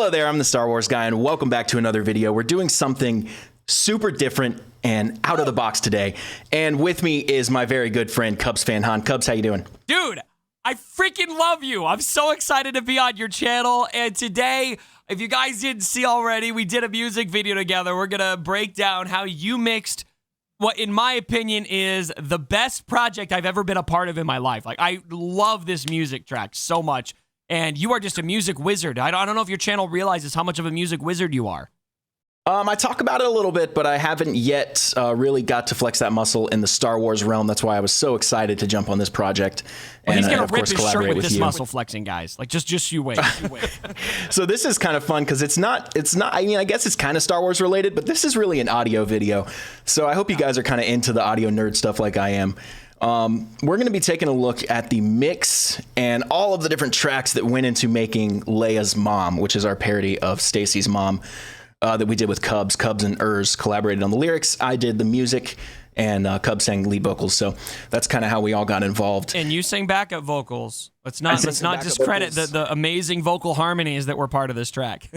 Hello there, I'm the Star Wars guy, and welcome back to another video. We're doing something super different and out of the box today. And with me is my very good friend, CubsFanHan. Cubs, how you doing? Dude, I freaking love you. I'm so excited to be on your channel. And today, if you guys didn't see already, we did a music video together. We're going to break down how you mixed what, in my opinion, is the best project I've ever been a part of in my life. Like, I love this music track so much. And you are just a music wizard. I don't know if your channel realizes how much of a music wizard you are. I talk about it a little bit, but I haven't yet really got to flex that muscle in the Star Wars realm. That's why I was so excited to jump on this project. Well, he's gonna rip his shirt with this muscle flexing, guys. Like, just you wait. So this is kind of fun because it's not. I mean, I guess it's kind of Star Wars related, but this is really an audio video. So I hope you guys are kind of into the audio nerd stuff like I am. We're going to be taking a look at the mix and all of the different tracks that went into making Leia's Mom, which is our parody of Stacy's mom, that we did with Cubs. Cubs and Urz collaborated on the lyrics. I did the music, and Cubs sang lead vocals. So that's kind of how we all got involved. And you sang backup vocals. Let's not discredit the amazing vocal harmonies that were part of this track.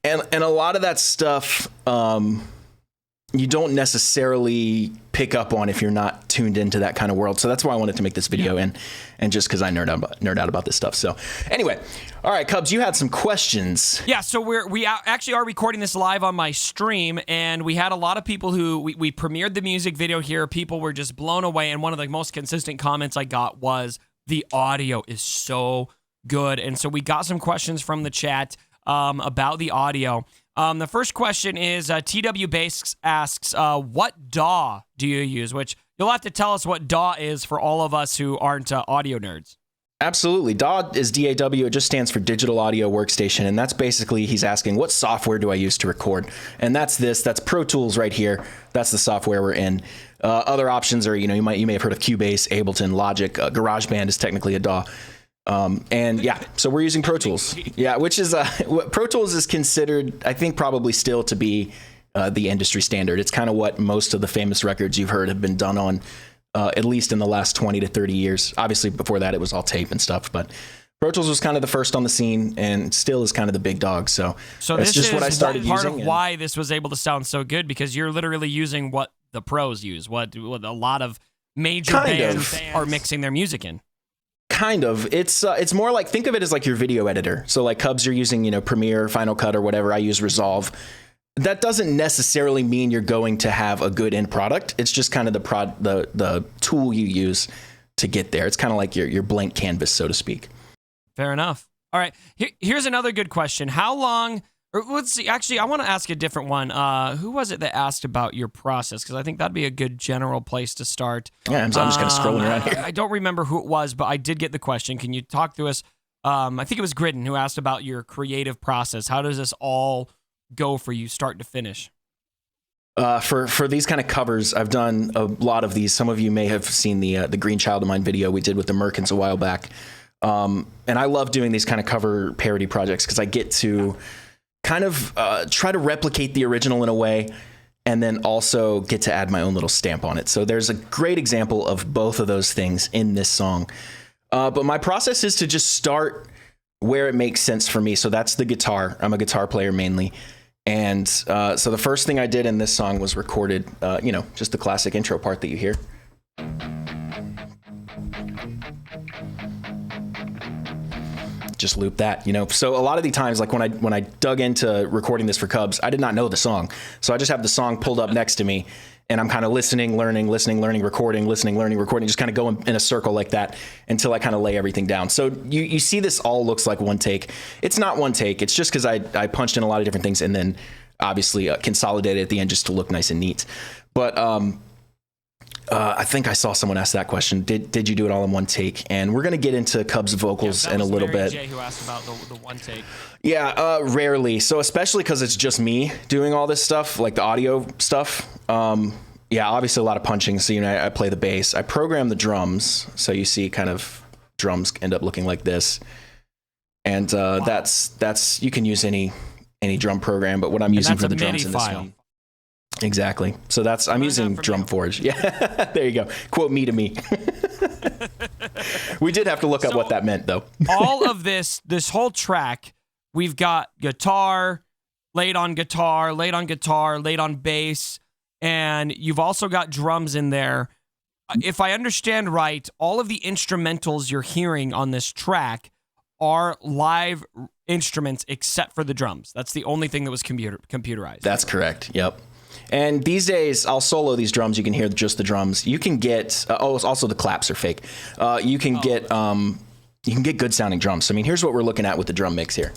and a lot of that stuff, you don't necessarily pick up on if you're not tuned into that kind of world. So that's why I wanted to make this video, and just because I nerd out about this stuff. So anyway, all right, Cubs, you had some questions. Yeah, so we actually are recording this live on my stream, and we had a lot of people who we premiered the music video here. People were just blown away, and one of the most consistent comments I got was the audio is so good. And so we got some questions from the chat about the audio. The first question is TW Basks asks, what DAW do you use? Which you'll have to tell us what DAW is for all of us who aren't audio nerds. Absolutely. DAW is DAW. It just stands for Digital Audio Workstation. And that's basically, he's asking, what software do I use to record? And that's Pro Tools right here. That's the software we're in. Other options are, you may have heard of Cubase, Ableton, Logic. GarageBand is technically a DAW. And yeah, so we're using Pro Tools. Yeah, which is Pro Tools is considered, I think, probably still to be the industry standard. It's kind of what most of the famous records you've heard have been done on, at least in the last 20 to 30 years. Obviously, before that, it was all tape and stuff, but Pro Tools was kind of the first on the scene and still is kind of the big dog. So that's just what I started using. Part of why this was able to sound so good, because you're literally using what the pros use, what a lot of major bands are mixing their music in. Kind of. It's more like, think of it as like your video editor. So like Cubs, you're using, Premiere, Final Cut, or whatever. I use Resolve. That doesn't necessarily mean you're going to have a good end product. It's just kind of the tool you use to get there. It's kind of like your blank canvas, so to speak. Fair enough. All right. Here's another good question. How long... let's see. Actually, I want to ask a different one. Who was it that asked about your process? Because I think that'd be a good general place to start. Yeah, I'm just kind of scrolling around here. I don't remember who it was, but I did get the question. Can you talk to us? I think it was Gridden who asked about your creative process. How does this all go for you, start to finish? For these kind of covers, I've done a lot of these. Some of you may have seen the Green Child of Mine video we did with the Merkins a while back. And I love doing these kind of cover parody projects because I get to kind of try to replicate the original in a way, and then also get to add my own little stamp on it. So there's a great example of both of those things in this song. But my process is to just start where it makes sense for me. So that's the guitar. I'm a guitar player mainly. And so the first thing I did in this song was recorded, just the classic intro part that you hear. Just loop that, So a lot of the times, like when I dug into recording this for Cubs, I did not know the song. So I just have the song pulled up next to me, and I'm kind of listening, learning, recording, listening, learning, recording, just kind of going in a circle like that until I kind of lay everything down. So you see this all looks like one take. It's not one take. It's just because I punched in a lot of different things and then obviously consolidated at the end just to look nice and neat. But I think I saw someone ask that question. Did you do it all in one take? And we're going to get into Cubs vocals in a little bit. Jay who asked about the one take. Yeah, rarely. So especially because it's just me doing all this stuff, like the audio stuff. Yeah, obviously a lot of punching. So, I play the bass. I program the drums. So you see kind of drums end up looking like this. And wow. that's you can use any drum program, but what I'm using for the drums in this one. Exactly. So I'm using DrumForge. Yeah, there you go. Quote me to me. We did have to look up what that meant, though. All of this whole track we've got guitar, laid on guitar, laid on guitar, laid on bass, and you've also got drums in there. If I understand right, all of the instrumentals you're hearing on this track are live instruments except for the drums. That's the only thing that was computerized. That's correct. Yep. And these days, I'll solo these drums. You can hear just the drums. You can get also the claps are fake. You can get good sounding drums. So, I mean, here's what we're looking at with the drum mix here.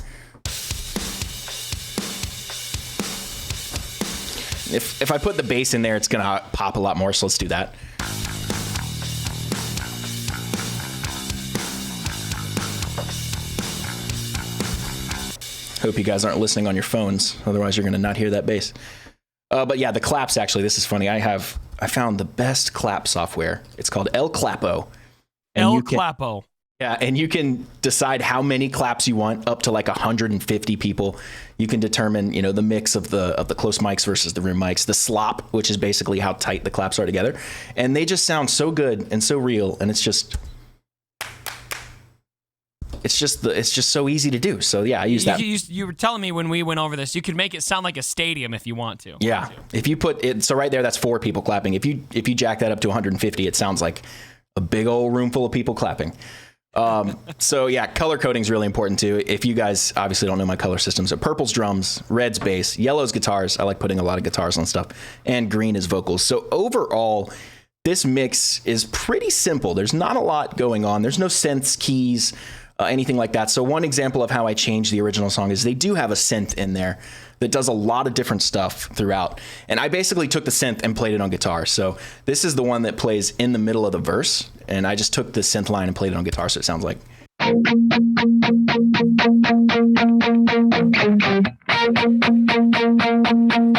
If I put the bass in there, it's gonna pop a lot more. So let's do that. Hope you guys aren't listening on your phones. Otherwise, you're going to not hear that bass. But yeah, the claps, actually, this is funny. I found the best clap software. It's called El Clapo. El Clapo. Yeah, and you can decide how many claps you want, up to like 150 people. You can determine, the mix of the close mics versus the room mics, the slop, which is basically how tight the claps are together. And they just sound so good and so real, and it's just so easy to do. So yeah, I use that. You were telling me when we went over this, you could make it sound like a stadium if you want to. Yeah. If you put it, so right there, that's 4 people clapping. If you jack that up to 150, it sounds like a big old room full of people clapping. So yeah, color coding is really important too. If you guys obviously don't know my color systems, so purple's drums, red's bass, yellow's guitars. I like putting a lot of guitars on stuff, and green is vocals. So overall, this mix is pretty simple. There's not a lot going on. There's no synths, keys, anything like that. So one example of how I changed the original song is they do have a synth in there that does a lot of different stuff throughout. And I basically took the synth and played it on guitar. So this is the one that plays in the middle of the verse. And I just took the synth line and played it on guitar. So it sounds like.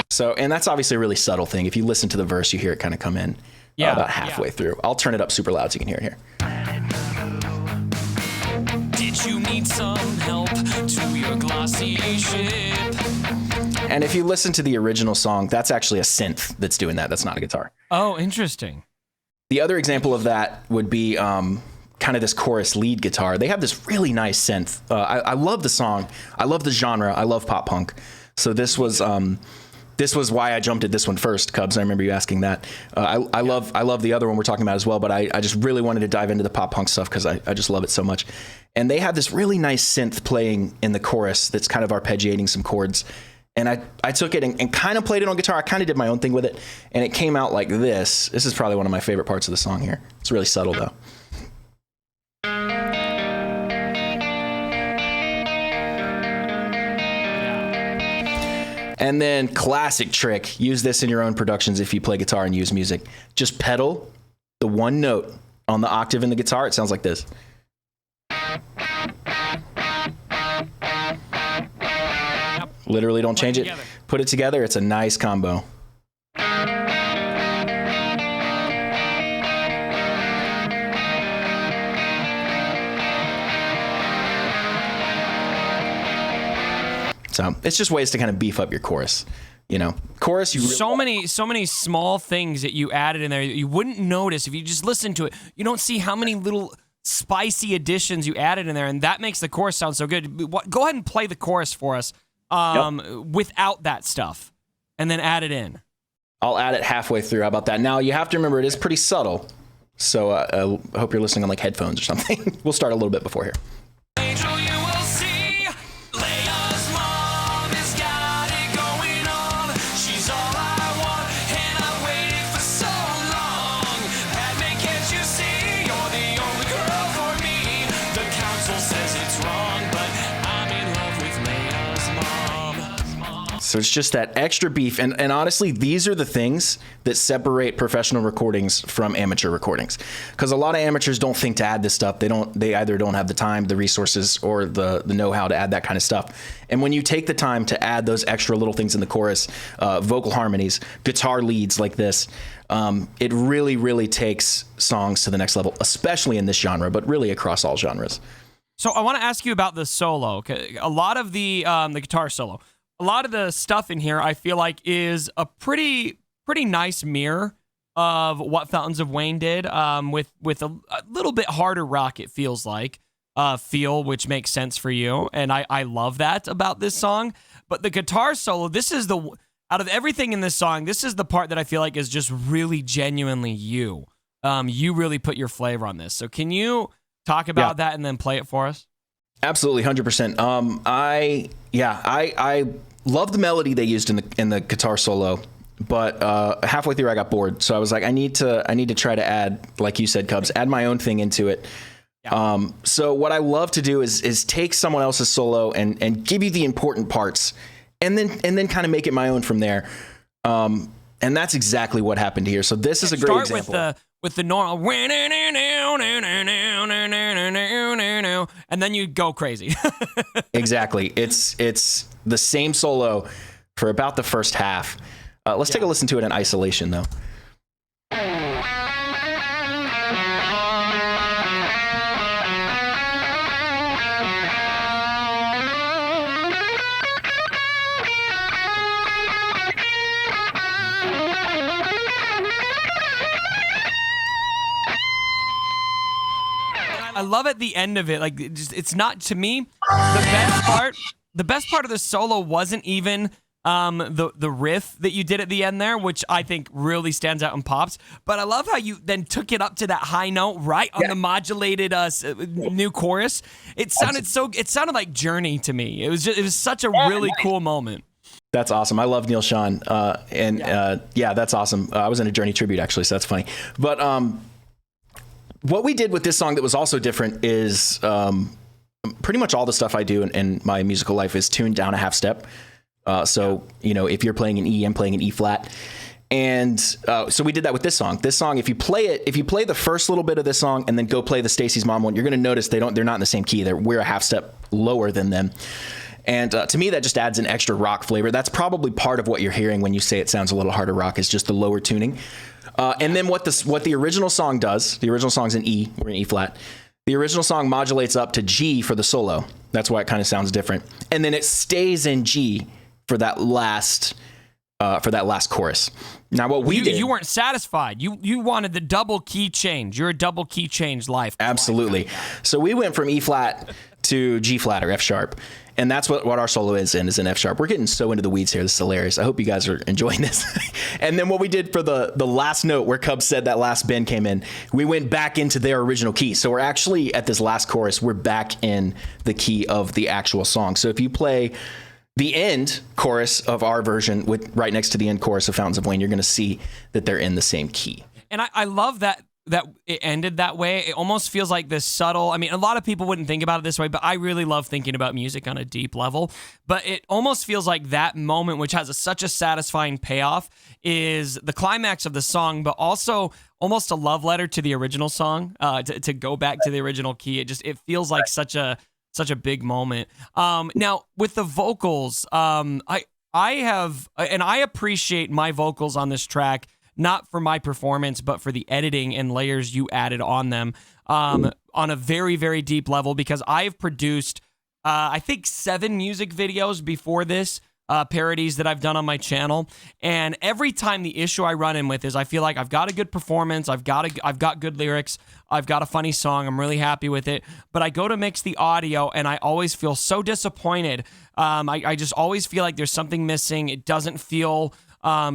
So, and that's obviously a really subtle thing. If you listen to the verse, you hear it kind of come in about halfway through. I'll turn it up super loud so you can hear it here. You need some help to your glossy ship. And if you listen to the original song, that's actually a synth that's doing that. That's not a guitar. Oh, interesting. The other example of that would be kind of this chorus lead guitar. They have this really nice synth. I love the song. I love the genre. I love pop punk. So this was why I jumped at this one first, Cubs. I remember you asking that. I love the other one we're talking about as well, but I just really wanted to dive into the pop punk stuff because I just love it so much. And they have this really nice synth playing in the chorus that's kind of arpeggiating some chords. And I took it and kind of played it on guitar. I kind of did my own thing with it. And it came out like this. This is probably one of my favorite parts of the song here. It's really subtle, though. And then classic trick, use this in your own productions if you play guitar and use music. Just pedal the one note on the octave in the guitar. It sounds like this. Literally don't change it. Put it together. It's a nice combo. So it's just ways to kind of beef up your chorus. Chorus. So many small things that you added in there that you wouldn't notice if you just listen to it. You don't see how many little spicy additions you added in there, and that makes the chorus sound so good. Go ahead and play the chorus for us without that stuff, and then add it in. I'll add it halfway through. How about that? Now you have to remember it is pretty subtle, so I hope you're listening on like headphones or something. We'll start a little bit before here. So it's just that extra beef. And honestly, these are the things that separate professional recordings from amateur recordings. Because a lot of amateurs don't think to add this stuff. They either don't have the time, the resources, or the know-how to add that kind of stuff. And when you take the time to add those extra little things in the chorus, vocal harmonies, guitar leads like this, it really, really takes songs to the next level, especially in this genre, but really across all genres. So I want to ask you about the solo. A lot of the guitar solo. A lot of the stuff in here, I feel like, is a pretty nice mirror of what Fountains of Wayne did, with a little bit harder rock, it feels like. feel, which makes sense for you. And I love that about this song. But the guitar solo, this is out of everything in this song, this is the part that I feel like is just really genuinely you. You really put your flavor on this. So can you talk about that and then play it for us? Absolutely, 100%. I love the melody they used in the guitar solo, but halfway through I got bored. So I was like, I need to try to add, like you said, Cubs, add my own thing into it. Yeah. So what I love to do is take someone else's solo and give you the important parts, and then kind of make it my own from there. And that's exactly what happened here. So this is a great example. Start with the normal, and then you go crazy. Exactly. It's the same solo for about the first half. Let's take a listen to it in isolation, though. I love at the end of it, like it's not, to me, the best part of the solo wasn't even the riff that you did at the end there, which I think really stands out and pops. But I love how you then took it up to that high note right on the modulated new chorus. It sounded like Journey to me. It was such a really cool moment. That's awesome. I love Neil Sean, that's awesome. I was in a Journey tribute actually, so that's funny. But what we did with this song that was also different is pretty much all the stuff I do in my musical life is tuned down a half step. So, if you're playing an E, I'm playing an E flat. And so we did that with this song. This song, if you play the first little bit of this song and then go play the Stacy's Mom one, you're going to notice they're not in the same key. We're a half step lower than them. And to me, that just adds an extra rock flavor. That's probably part of what you're hearing when you say it sounds a little harder rock, is just the lower tuning. And then what the original song does, the original song's in E, we're in E flat. The original song modulates up to G for the solo. That's why it kind of sounds different. And then it stays in G for that last chorus. Now what we did, you weren't satisfied. You wanted the double key change. You're a double key change life. Absolutely. So we went from E flat to G flat or F sharp. And that's what our solo is in F sharp. We're getting so into the weeds here. This is hilarious. I hope you guys are enjoying this. And then what we did for the last note where Cubs said that last bend came in, we went back into their original key. So we're actually at this last chorus, we're back in the key of the actual song. So if you play the end chorus of our version with right next to the end chorus of Fountains of Wayne, you're going to see that they're in the same key. And I love that it ended that way. It almost feels like this subtle, I mean, a lot of people wouldn't think about it this way, but I really love thinking about music on a deep level. But it almost feels like that moment, which has such a satisfying payoff, is the climax of the song, but also almost a love letter to the original song, to go back to the original key. It feels like such a big moment. Now with the vocals, I appreciate my vocals on this track, not for my performance, but for the editing and layers you added on them, on a very, very deep level, because I've produced, I think 7 music videos before this, parodies that I've done on my channel. And every time the issue I run in with is I feel like I've got a good performance, I've got good lyrics, I've got a funny song, I'm really happy with it, but I go to mix the audio and I always feel so disappointed. I just always feel like there's something missing. It doesn't feel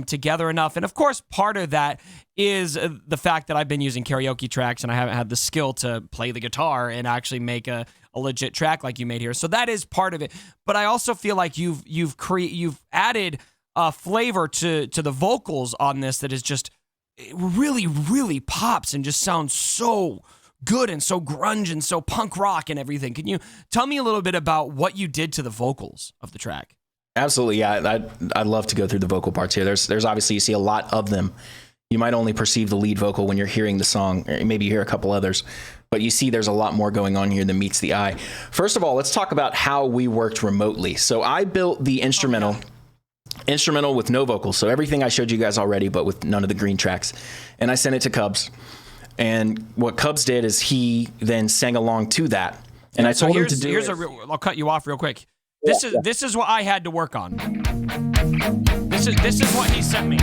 together enough. And of course, part of that is the fact that I've been using karaoke tracks and I haven't had the skill to play the guitar and actually make a legit track like you made here. So that is part of it. But I also feel like you've added flavor to the vocals on this that is just, it really, really pops and just sounds so good and so grunge and so punk rock and everything. Can you tell me a little bit about what you did to the vocals of the track? Absolutely, yeah. I'd love to go through the vocal parts here. There's obviously, you see a lot of them. You might only perceive the lead vocal when you're hearing the song, or maybe you hear a couple others, but you see there's a lot more going on here than meets the eye. First of all, let's talk about how we worked remotely. So I built the instrumental with no vocals. So everything I showed you guys already, but with none of the green tracks. And I sent it to Cubs. And what Cubs did is he then sang along to that. And I told him to do I'll cut you off real quick. This is what I had to work on. This is what he sent me.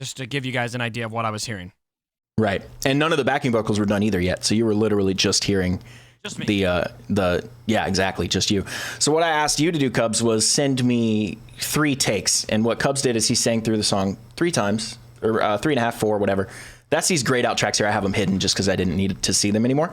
Just just to give you guys an idea of what I was hearing. Right. And none of the backing vocals were done either yet. So you were literally just hearing just me. Yeah, exactly. Just you. So what I asked you to do, Cubs, was send me 3 takes. And what Cubs did is he sang through the song 3 times, or 3.5, 4, whatever. That's these grayed out tracks here. I have them hidden just because I didn't need to see them anymore.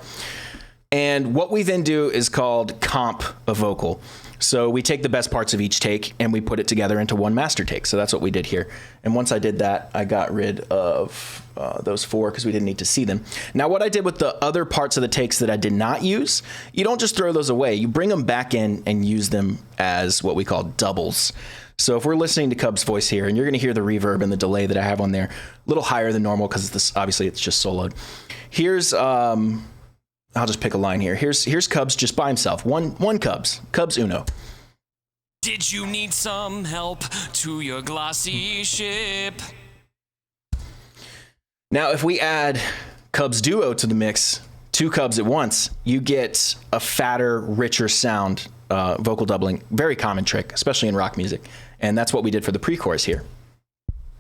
And what we then do is called comp a vocal. So we take the best parts of each take and we put it together into one master take. So that's what we did here. And once I did that, I got rid of those 4 because we didn't need to see them. Now, what I did with the other parts of the takes that I did not use, you don't just throw those away. You bring them back in and use them as what we call doubles. So if we're listening to Cub's voice here, and you're going to hear the reverb and the delay that I have on there, a little higher than normal because obviously it's just soloed. Here's I'll just pick a line here. Here's Cubs just by himself. One Cubs Uno. Did you need some help to your glossy ship? Now, if we add Cubs duo to the mix, 2 Cubs at once, you get a fatter, richer sound, vocal doubling. Very common trick, especially in rock music. And that's what we did for the pre-chorus here.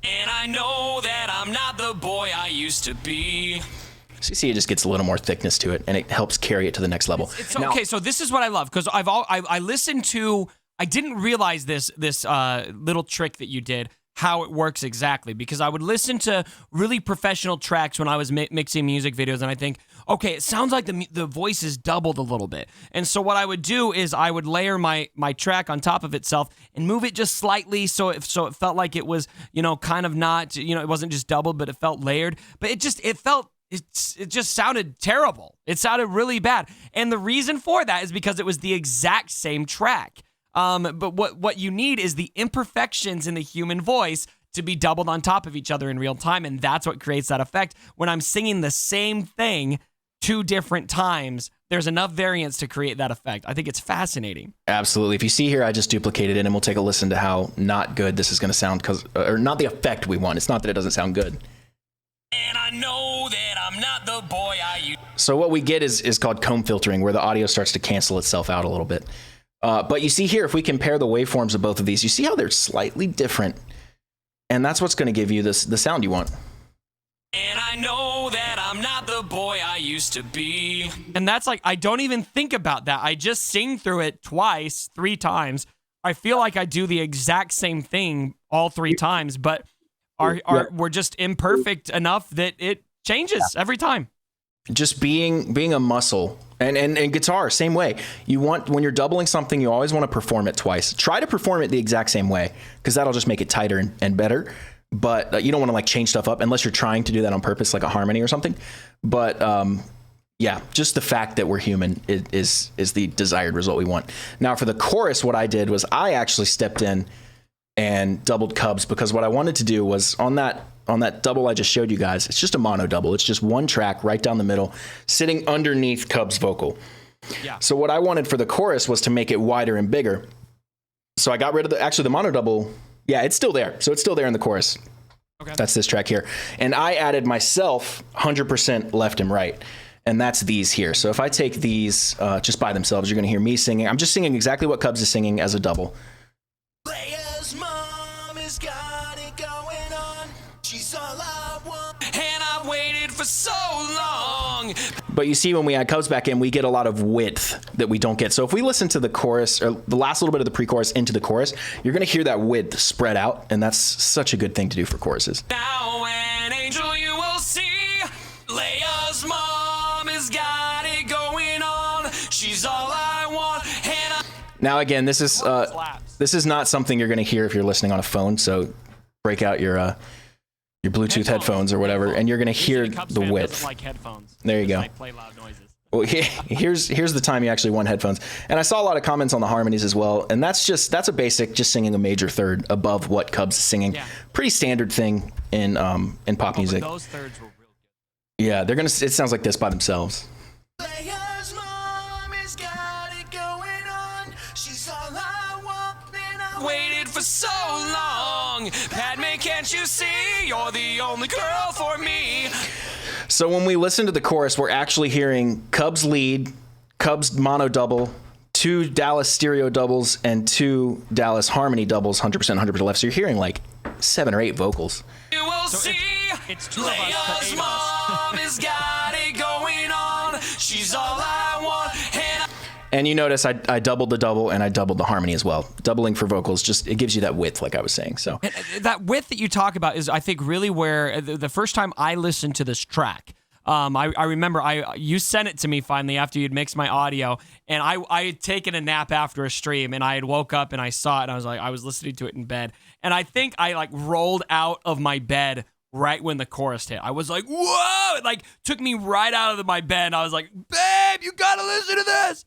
And I know that I'm not the boy I used to be. So you see, it just gets a little more thickness to it, and it helps carry it to the next level. Okay, so this is what I love, because I listened to, I didn't realize this little trick that you did, how it works exactly, because I would listen to really professional tracks when I was mixing music videos, and I think, okay, it sounds like the voice is doubled a little bit. And so what I would do is I would layer my track on top of itself and move it just slightly so it felt like it was, kind of not, it wasn't just doubled, but it felt layered. But it just sounded terrible. It sounded really bad. And the reason for that is because it was the exact same track. But what you need is the imperfections in the human voice to be doubled on top of each other in real time. And that's what creates that effect. When I'm singing the same thing 2 different times, there's enough variance to create that effect. I think it's fascinating. Absolutely. If you see here, I just duplicated it, and we'll take a listen to how not good this is going to sound, or not the effect we want. It's not that it doesn't sound good. And I know that I'm not the boy I used. So what we get is called comb filtering, where the audio starts to cancel itself out a little bit. But you see here, if we compare the waveforms of both of these, you see how they're slightly different. And that's what's going to give you the sound you want. And I know that I'm not the boy I used to be. And that's like, I don't even think about that. I just sing through it twice, 3 times. I feel like I do the exact same thing all 3 times, but we're just imperfect enough that it changes every time. Just being a muscle. And guitar, same way. When you're doubling something, you always want to perform it twice. Try to perform it the exact same way, because that'll just make it tighter and better. But you don't want to change stuff up unless you're trying to do that on purpose, like a harmony or something. But yeah, just the fact that we're human is the desired result we want. Now for the chorus, what I did was I actually stepped in and doubled Cubs, because what I wanted to do was on that double I just showed you guys, it's just a mono double. It's just one track right down the middle, sitting underneath Cub's vocal. Yeah. So what I wanted for the chorus was to make it wider and bigger. So I got rid of the mono double. Yeah, it's still there. So it's still there in the chorus. Okay. That's this track here. And I added myself 100% left and right. And that's these here. So if I take these just by themselves, you're going to hear me singing. I'm just singing exactly what Cubs is singing as a double. Leia's mom has got it going on. She's all I want. And I waited for so long. But you see, when we add Cubs back in, we get a lot of width that we don't get. So if we listen to the chorus, or the last little bit of the pre-chorus into the chorus, you're going to hear that width spread out. And that's such a good thing to do for choruses. Now an angel you will see. Leia's mom has got it going on. She's all I want. Now again, this is not something you're going to hear if you're listening on a phone. So break out your Bluetooth headphones or whatever, and you're going to hear the width. Like headphones. There you go. Like play loud noises. Well, here's the time you actually want headphones. And I saw a lot of comments on the harmonies as well, and that's a basic, just singing a major third above what Cubs is singing. Yeah. Pretty standard thing in pop music. Those thirds were real good. Yeah, it sounds like this by themselves. Leia's mom has got it going on. She's all I want, and I waited for so long. Padme, can't you see? You're the only girl for me. So when we listen to the chorus, we're actually hearing Cubs lead, Cubs mono double, 2 Dallas stereo doubles, and 2 Dallas harmony doubles, 100% left. So you're hearing like 7 or 8 vocals. You will will see. It's two of us. Leia's mom has got it going on. She's all I want. And you notice I doubled the double and I doubled the harmony as well. Doubling for vocals, just it gives you that width, like I was saying. So and that width that you talk about is, I think, really where the first time I listened to this track, I remember you sent it to me finally after you'd mixed my audio, and I had taken a nap after a stream, and I had woke up and I saw it, and I was listening to it in bed, and I think I like rolled out of my bed right when the chorus hit. I was like, whoa! It like took me right out of my bed. And I was like, babe, you gotta listen to this,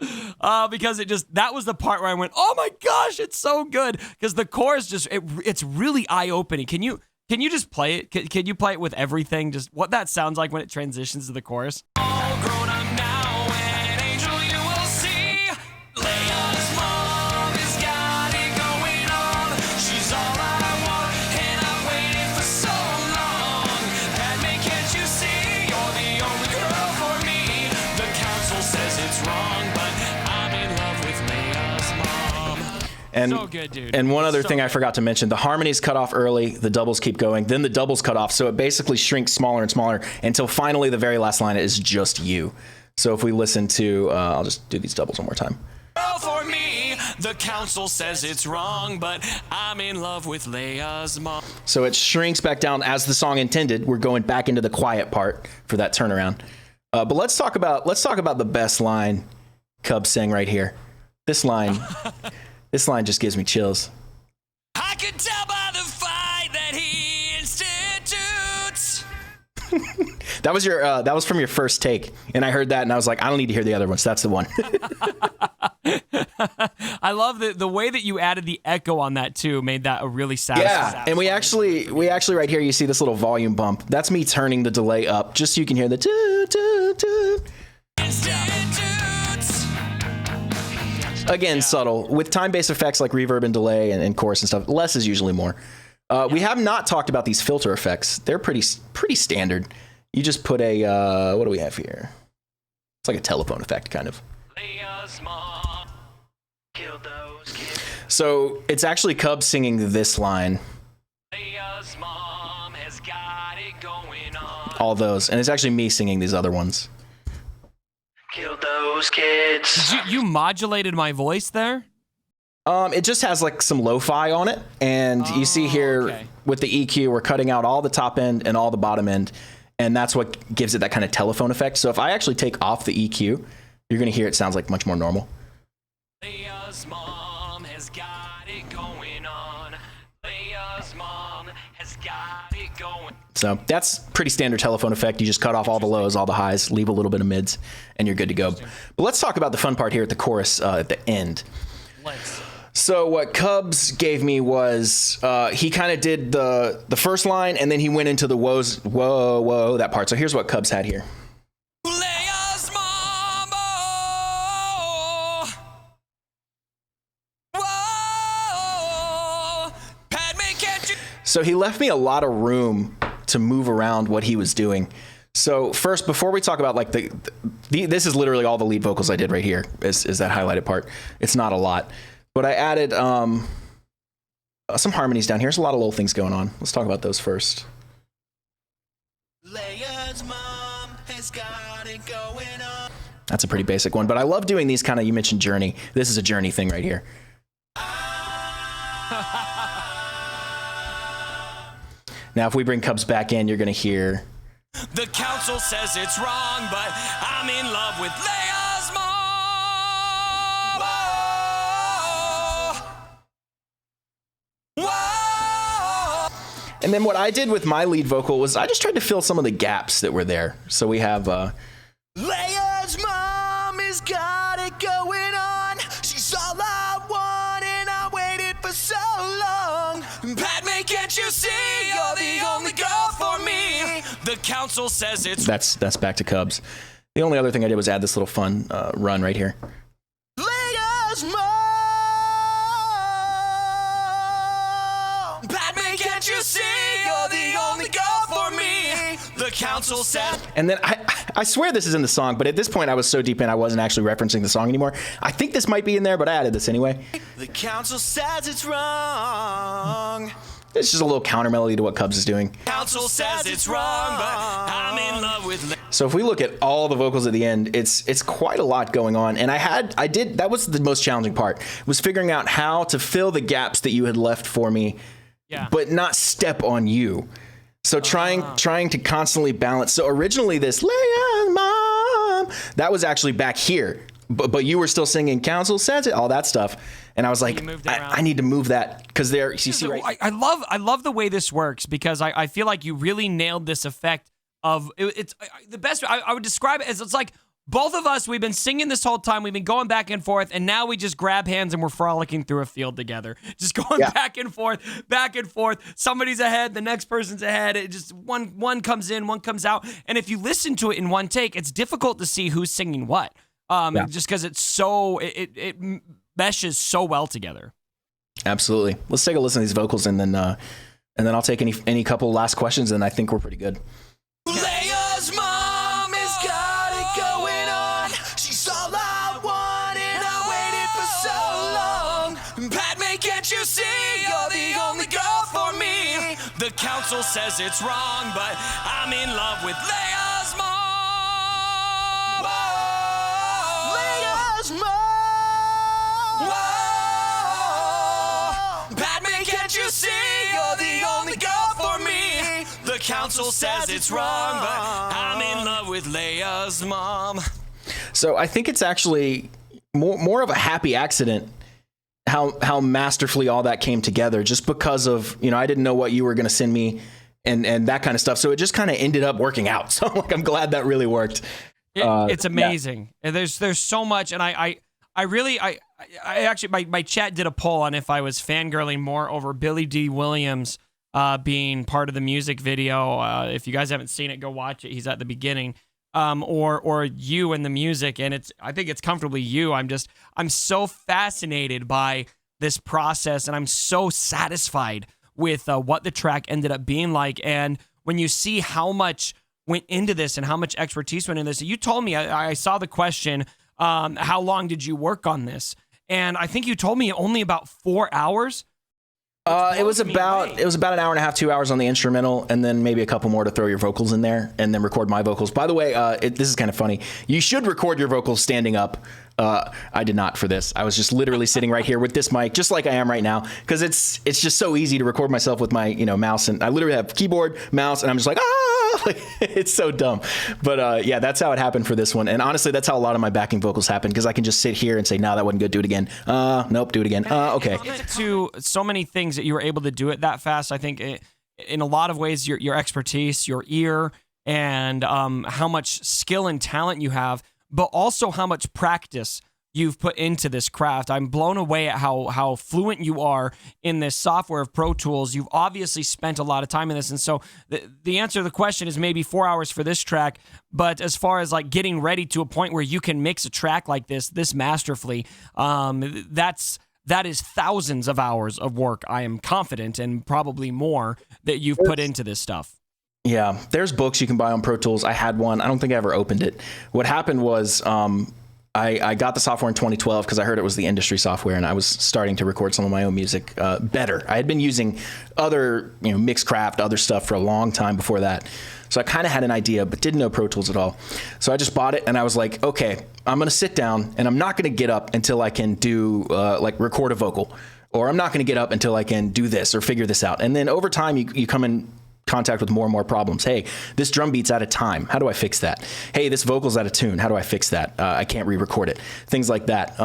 because that was the part where I went, oh my gosh, it's so good, because the chorus it's really eye opening. Can you just play it? Can you play it with everything? Just what that sounds like when it transitions to the chorus. All grown up now, an angel you will see. Leia's mom has got it going on. She's all I want, and I've waited for so long. Padme, can't you see? You're the only girl for me. The council says it's wrong, but I'm in love with Leia's mom. And, so good, dude. And one other thing I forgot to mention, the harmonies cut off early, the doubles keep going, then the doubles cut off, so it basically shrinks smaller and smaller until finally the very last line is just you. So if we listen to, I'll just do these doubles one more time. For me, the council says it's wrong, but I'm in love with Leia's mom. So it shrinks back down as the song intended. We're going back into the quiet part for that turnaround. But let's talk about the best line Cubs sang right here. This line. This line just gives me chills. I could tell by the fight that he institutes. That was from your first take, and I heard that, and I was like, I don't need to hear the other ones. That's the one. I love the way that you added the echo on that too. Made that a really satisfying. Yeah, and we actually right here, you see this little volume bump. That's me turning the delay up, just so you can hear the toot toot toot. Again, subtle. With time-based effects like reverb and delay and chorus and stuff, less is usually more. We have not talked about these filter effects. They're pretty standard. You just put a, what do we have here? It's like a telephone effect, kind of. Leia's mom killed those kids. So it's actually Cubs singing this line. Leia's mom has got it going on. All those. And it's actually me singing these other ones. Kill those kids. You modulated my voice there? It just has like some lo-fi on it, and you see here with the EQ, we're cutting out all the top end and all the bottom end, and that's what gives it that kind of telephone effect. So if I actually take off the EQ, you're gonna hear it sounds like much more normal. Leia's mom has got it going on. Leia's mom has got it going. So that's pretty standard telephone effect. You just cut off all the lows, all the highs, leave a little bit of mids, and you're good to go. But let's talk about the fun part here at the chorus at the end. So what Cubs gave me was he kind of did the first line, and then he went into the whoa, that part. So here's what Cubs had here. Leia's mom, whoa, Padme, can't you? So he left me a lot of room to move around what he was doing. So first, before we talk about like this is literally all the lead vocals I did right here is that highlighted part. It's not a lot, but I added some harmonies down here. There's a lot of little things going on. Let's talk about those first. Leia's mom has got it going on. That's a pretty basic one, but I love doing these kind of, you mentioned Journey. This is a Journey thing right here. Now, if we bring Cubs back in, you're going to hear. The council says it's wrong, but I'm in love with Leia's mom. Whoa. Whoa. And then what I did with my lead vocal was I just tried to fill some of the gaps that were there. So we have Leia's mom has got it going on. She's all I want, and I waited for so long. Padme, can't you see? You're the only girl for me. The council says it's. That's back to Cubs. The only other thing I did was add this little fun run right here. Leia's mom. Padme, can't you see? You're the only girl for me. The council said. And then I swear this is in the song, but at this point I was so deep in I wasn't actually referencing the song anymore. I think this might be in there, but I added this anyway. The council says it's wrong. It's just a little counter melody to what Cubs is doing. Council says it's wrong, but I'm in love with. So if we look at all the vocals at the end, it's quite a lot going on. And that was the most challenging part, was figuring out how to fill the gaps that you had left for me, but not step on you. So trying to constantly balance. So originally this Leia, Mom, that was actually back here, but you were still singing Council Says It, all that stuff. And I was like, I need to move that because you see, right? I love the way this works, because I feel like you really nailed this effect of it's the best. I would describe it as, it's like both of us, we've been singing this whole time, we've been going back and forth, and now we just grab hands and we're frolicking through a field together, just going back and forth. Somebody's ahead, the next person's ahead. It just one comes in, one comes out, and if you listen to it in one take, it's difficult to see who's singing what, just because it's so it meshes so well together. Absolutely. Let's take a listen to these vocals, and then I'll take any couple last questions, and I think we're pretty good. Leia's mom has got it going on. She's all I wanted. I waited for so long. Padme, can't you see? You're the only girl for me. The council says it's wrong, but I'm in love with Leia's mom. Whoa. Leia's mom. Whoa. Padme, can't you see? You're the only girl for me. The council says it's wrong, but I'm in love with Leia's mom. So I think it's actually more of a happy accident how masterfully all that came together, just because of, I didn't know what you were going to send me and that kind of stuff. So it just kind of ended up working out. So I'm glad that really worked. It's amazing. Yeah. There's so much. And I actually, my chat did a poll on if I was fangirling more over Billy D. Williams being part of the music video. If you guys haven't seen it, go watch it. He's at the beginning. Or you and the music, and I think it's comfortably you. I'm so fascinated by this process, and I'm so satisfied with what the track ended up being like. And when you see how much went into this and how much expertise went into this, you told me, I saw the question, how long did you work on this? And I think you told me only about 4 hours. It was about an hour and a half, 2 hours on the instrumental, and then maybe a couple more to throw your vocals in there, and then record my vocals. By the way, this is kind of funny. You should record your vocals standing up. I did not for this. I was just literally sitting right here with this mic, just like I am right now, because it's just so easy to record myself with my mouse, and I literally have keyboard, mouse, and I'm just like, like, it's so dumb. But yeah, that's how it happened for this one. And honestly, that's how a lot of my backing vocals happen, because I can just sit here and say, no, that wasn't good. Do it again. Nope, do it again. Okay. To so many things that you were able to do it that fast. I think in a lot of ways, your expertise, your ear, and how much skill and talent you have, but also how much practice you've put into this craft. I'm blown away at how fluent you are in this software of Pro Tools. You've obviously spent a lot of time in this. And so the answer to the question is maybe 4 hours for this track. But as far as like getting ready to a point where you can mix a track like this masterfully, that is thousands of hours of work, I am confident, and probably more that you've put into this stuff. Yeah, there's books you can buy on Pro Tools. I had one. I don't think I ever opened it. What happened was I got the software in 2012 because I heard it was the industry software, and I was starting to record some of my own music better. I had been using other, Mixcraft, other stuff for a long time before that. So I kind of had an idea, but didn't know Pro Tools at all. So I just bought it, and I was like, okay, I'm going to sit down, and I'm not going to get up until I can do, record a vocal. Or I'm not going to get up until I can do this or figure this out. And then over time, you come in contact with more and more problems. Hey, this drum beat's out of time. How do I fix that? Hey, this vocal's out of tune. How do I fix that? I can't re-record it. Things like that.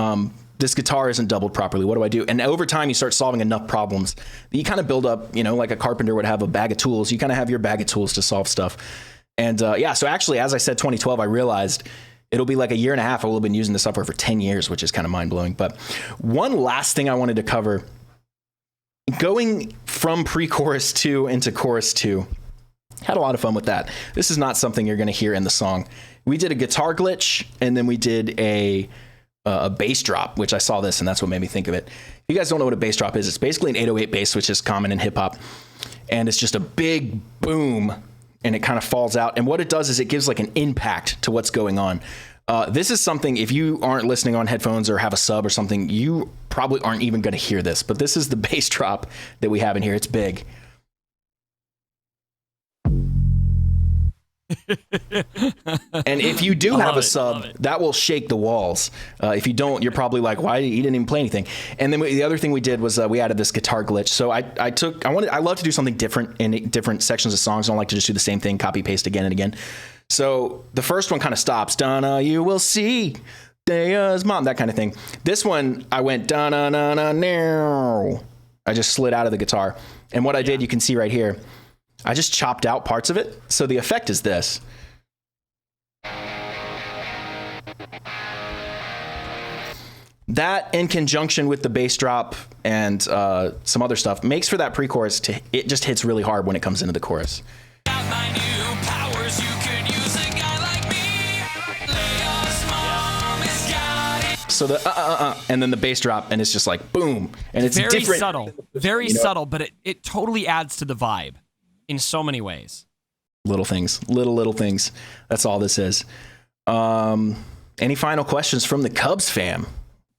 This guitar isn't doubled properly. What do I do? And over time, you start solving enough problems that you kind of build up, like a carpenter would have a bag of tools. You kind of have your bag of tools to solve stuff. And so actually, as I said, 2012, I realized it'll be like a year and a half. I will have been using the software for 10 years, which is kind of mind-blowing. But one last thing I wanted to cover, going from pre-chorus 2 into chorus 2, had a lot of fun with that. This is not something you're going to hear in the song. We did a guitar glitch, and then we did a bass drop, which I saw this, and that's what made me think of it. If you guys don't know what a bass drop is, it's basically an 808 bass, which is common in hip-hop, and it's just a big boom, and it kind of falls out. And what it does is it gives like an impact to what's going on. This is something, if you aren't listening on headphones or have a sub or something, you probably aren't even going to hear this. But this is the bass drop that we have in here. It's big. And if you do have a sub, that will shake the walls. If you don't, you're probably like, why? You didn't even play anything. And then the other thing we did was we added this guitar glitch. So I love to do something different in different sections of songs. I don't like to just do the same thing, copy paste again and again. So the first one kind of stops. Donna, you will see. Leia's mom, that kind of thing. This one, I went Donna, na na now. I just slid out of the guitar. And what I did, you can see right here. I just chopped out parts of it. So the effect is this. That, in conjunction with the bass drop and some other stuff, makes for that pre-chorus. It just hits really hard when it comes into the chorus. Got my new powers, you could use a guy like me. Leia's mom has got it. So the and then the bass drop, and it's just like boom, and it's very different. subtle, very subtle, but it totally adds to the vibe in so many ways. Little things, little things. That's all this is. Any final questions from the Cubs fam?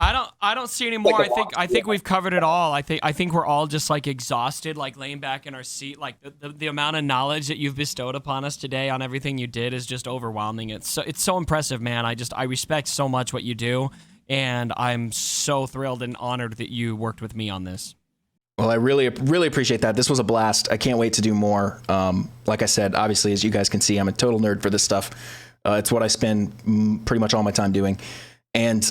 I don't see any more. I think we've covered it all. I think we're all just like exhausted, like laying back in our seat. Like the amount of knowledge that you've bestowed upon us today on everything you did is just overwhelming. It's so impressive, man. I respect so much what you do, and I'm so thrilled and honored that you worked with me on this. Well, I really appreciate that. This was a blast. I can't wait to do more. Like I said, obviously, as you guys can see, I'm a total nerd for this stuff. It's what I spend pretty much all my time doing. And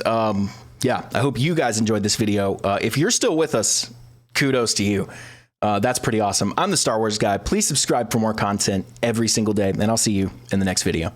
yeah, I hope you guys enjoyed this video. If you're still with us, kudos to you. That's pretty awesome. I'm the Star Wars guy. Please subscribe for more content every single day, and I'll see you in the next video.